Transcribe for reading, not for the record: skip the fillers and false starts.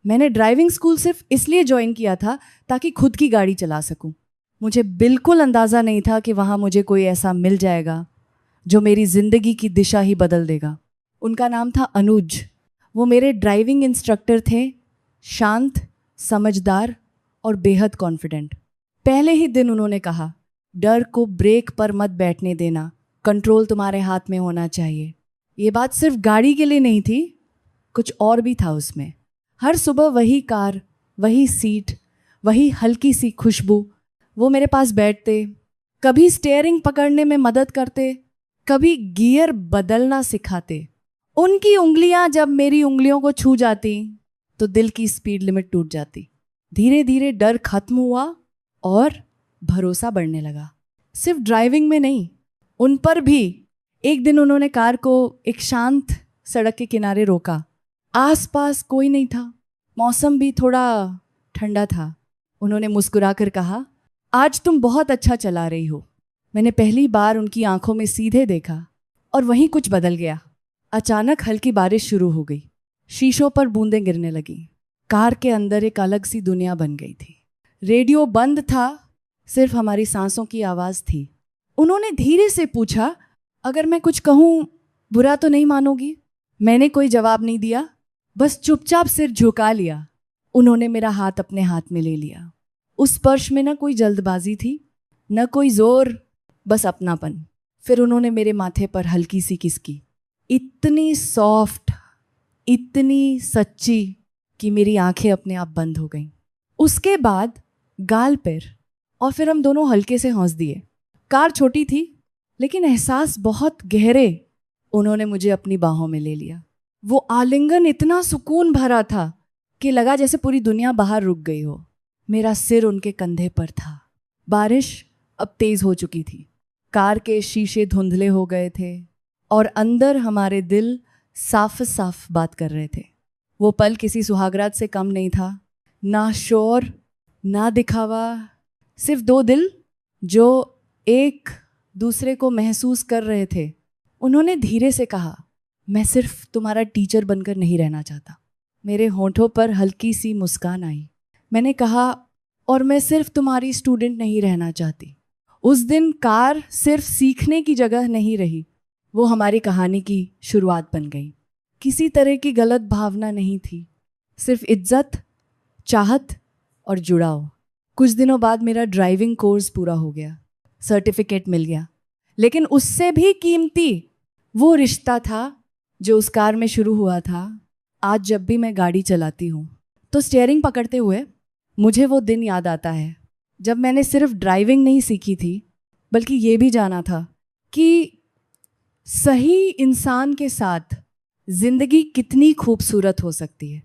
मैंने driving school सिर्फ इसलिए ज्वाइन किया था ताकि खुद की गाड़ी चला सकूं। मुझे बिल्कुल अंदाज़ा नहीं था कि वहाँ मुझे कोई ऐसा मिल जाएगा जो मेरी ज़िंदगी की दिशा ही बदल देगा। उनका नाम था अनुज। वो मेरे ड्राइविंग इंस्ट्रक्टर थे, शांत, समझदार और बेहद कॉन्फिडेंट। पहले ही दिन उन्होंने कहा, डर को ब्रेक पर मत बैठने देना, कंट्रोल तुम्हारे हाथ में होना चाहिए। ये बात सिर्फ गाड़ी के लिए नहीं थी, कुछ और भी था उसमें। हर सुबह वही कार, वही सीट, वही हल्की सी खुशबू। वो मेरे पास बैठते, कभी स्टीयरिंग पकड़ने में मदद करते, कभी गियर बदलना सिखाते। उनकी उंगलियां जब मेरी उंगलियों को छू जाती तो दिल की स्पीड लिमिट टूट जाती। धीरे धीरे डर खत्म हुआ और भरोसा बढ़ने लगा। सिर्फ ड्राइविंग में नहीं, उन पर भी। एक दिन उन्होंने कार को एक शांत सड़क के किनारे रोका। आसपास कोई नहीं था, मौसम भी थोड़ा ठंडा था। उन्होंने मुस्कुराकर कहा, आज तुम बहुत अच्छा चला रही हो। मैंने पहली बार उनकी आंखों में सीधे देखा और वहीं कुछ बदल गया। अचानक हल्की बारिश शुरू हो गई, शीशों पर बूंदें गिरने लगीं। कार के अंदर एक अलग सी दुनिया बन गई थी। रेडियो बंद था, सिर्फ हमारी सांसों की आवाज़ थी। उन्होंने धीरे से पूछा, अगर मैं कुछ कहूँ बुरा तो नहीं मानोगी? मैंने कोई जवाब नहीं दिया, बस चुपचाप सिर झुका लिया। उन्होंने मेरा हाथ अपने हाथ में ले लिया। उस स्पर्श में न कोई जल्दबाजी थी, न कोई जोर, बस अपनापन। फिर उन्होंने मेरे माथे पर हल्की सी किस की, इतनी सॉफ्ट, इतनी सच्ची कि मेरी आंखें अपने आप बंद हो गईं। उसके बाद गाल पर, और फिर हम दोनों हल्के से हंस दिए। कार छोटी थी लेकिन एहसास बहुत गहरे। उन्होंने मुझे अपनी बाहों में ले लिया। वो आलिंगन इतना सुकून भरा था कि लगा जैसे पूरी दुनिया बाहर रुक गई हो। मेरा सिर उनके कंधे पर था। बारिश अब तेज हो चुकी थी, कार के शीशे धुंधले हो गए थे और अंदर हमारे दिल साफ साफ बात कर रहे थे। वो पल किसी सुहागरात से कम नहीं था, ना शोर ना दिखावा, सिर्फ दो दिल जो एक दूसरे को महसूस कर रहे थे। उन्होंने धीरे से कहा, मैं सिर्फ तुम्हारा टीचर बनकर नहीं रहना चाहता। मेरे होठों पर हल्की सी मुस्कान आई। मैंने कहा, और मैं सिर्फ तुम्हारी स्टूडेंट नहीं रहना चाहती। उस दिन कार सिर्फ सीखने की जगह नहीं रही, वो हमारी कहानी की शुरुआत बन गई। किसी तरह की गलत भावना नहीं थी, सिर्फ इज्जत, चाहत और जुड़ाव। कुछ दिनों बाद मेरा ड्राइविंग कोर्स पूरा हो गया, सर्टिफिकेट मिल गया। लेकिन उससे भी कीमती वो रिश्ता था जो उस कार में शुरू हुआ था। आज जब भी मैं गाड़ी चलाती हूँ तो स्टीयरिंग पकड़ते हुए मुझे वो दिन याद आता है जब मैंने सिर्फ ड्राइविंग नहीं सीखी थी, बल्कि ये भी जाना था कि सही इंसान के साथ ज़िंदगी कितनी खूबसूरत हो सकती है।